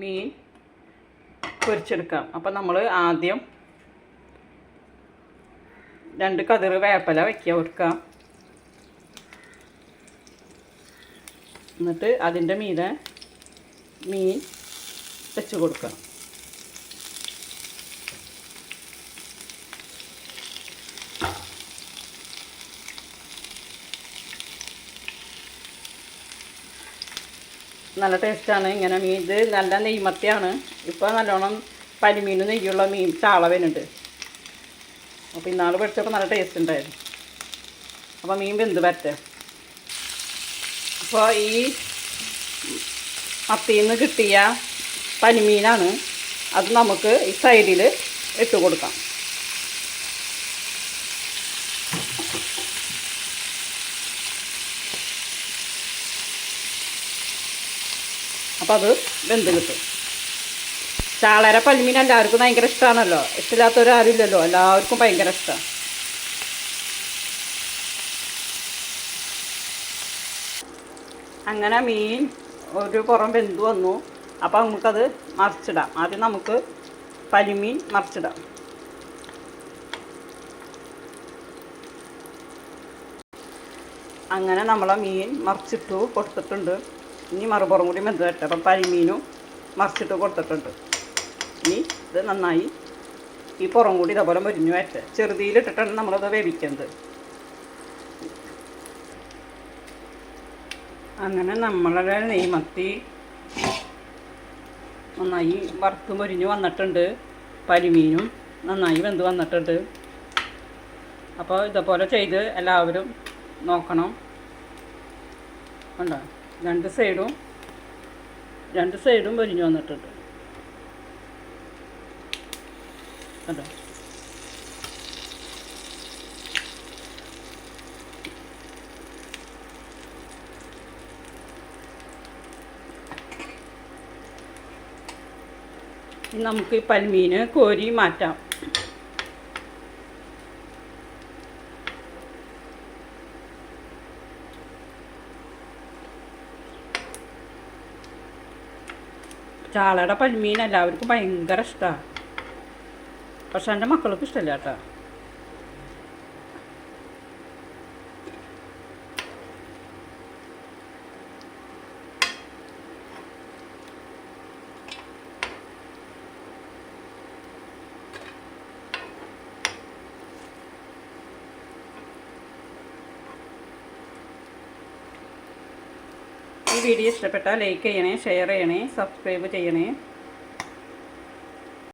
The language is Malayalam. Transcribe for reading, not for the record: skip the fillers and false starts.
മീൻ പൊരിച്ചെടുക്കാം. അപ്പം നമ്മൾ ആദ്യം 2 കതിർ വേപ്പില വെക്കാം. എന്നിട്ട് അതിൻ്റെ മീതെ മീൻ വെച്ച് കൊടുക്കാം. നല്ല ടേസ്റ്റാണ് ഇങ്ങനെ മീൻ. ഇത് നല്ല നെയ്മത്തിയാണ്. ഇപ്പോൾ നല്ലോണം പരിമീനും നെയ്യുള്ള മീൻ ചാള വരുന്നുണ്ട്. അപ്പോൾ ഇന്നാൾ പൊരിച്ചപ്പോൾ നല്ല ടേസ്റ്റ് ഉണ്ടായിരുന്നു. അപ്പോൾ മീൻ വെന്ത് പറ്റുക. അപ്പോൾ ഈ മത്തിയിൽ നിന്ന് കിട്ടിയ പനിമീനാണ്. അത് നമുക്ക് ഈ സൈഡിൽ ഇട്ട് കൊടുക്കാം. അപ്പോൾ അത് വെന്ത് കിട്ടും. ചാളര പനിമീൻ എല്ലാവർക്കും ഭയങ്കര ഇഷ്ടമാണല്ലോ. ഇഷ്ടമില്ലാത്തവരാരും ഇല്ലല്ലോ. എല്ലാവർക്കും ഭയങ്കര ഇഷ്ടമാണ്. അങ്ങനെ മീൻ ഒരു പുറം വെന്ത് വന്നു. അപ്പോൾ നമുക്കത് മറിച്ചിടാം. ആദ്യം നമുക്ക് പനിമീൻ മറിച്ചിടാം. അങ്ങനെ നമ്മളെ മീൻ മറിച്ചിട്ടു കൊടുത്തിട്ടുണ്ട്. ഇനി മറുപുറം കൂടി വെന്ത് വരട്ടെ. അപ്പം പരിമീനും മറിച്ചിട്ട് കൊടുത്തിട്ടുണ്ട്. ഇനി ഇത് നന്നായി ഈ പുറം കൂടി ഇതേപോലെ മുരിഞ്ഞു വരട്ടെ. ചെറുതിയിലിട്ടിട്ടാണ് നമ്മളത് വേവിക്കുന്നത്. അങ്ങനെ നമ്മളുടെ നെയ്മത്തി നന്നായി വറുത്ത് മുരിഞ്ഞ് വന്നിട്ടുണ്ട്. പരിമീനും നന്നായി വെന്ത് വന്നിട്ടുണ്ട്. അപ്പോൾ ഇതേപോലെ ചെയ്ത് എല്ലാവരും നോക്കണം. കണ്ടോ, രണ്ട് സൈഡും പൊരിഞ്ഞ് വന്നിട്ടുണ്ട്. കണ്ടോ, നമുക്ക് ഈ പൽമീൻ കോരി മാറ്റാം. ചാളയുടെ പൽമീൻ എല്ലാവർക്കും ഭയങ്കര ഇഷ്ടമാണ്. പക്ഷെ എൻ്റെ മക്കൾക്ക് ഇഷ്ടമില്ല കേട്ടോ. ഈ വീഡിയോ ഇഷ്ടപ്പെട്ടാൽ ലൈക്ക് ചെയ്യണേ, ഷെയർ ചെയ്യണേ, സബ്സ്ക്രൈബ് ചെയ്യണേ.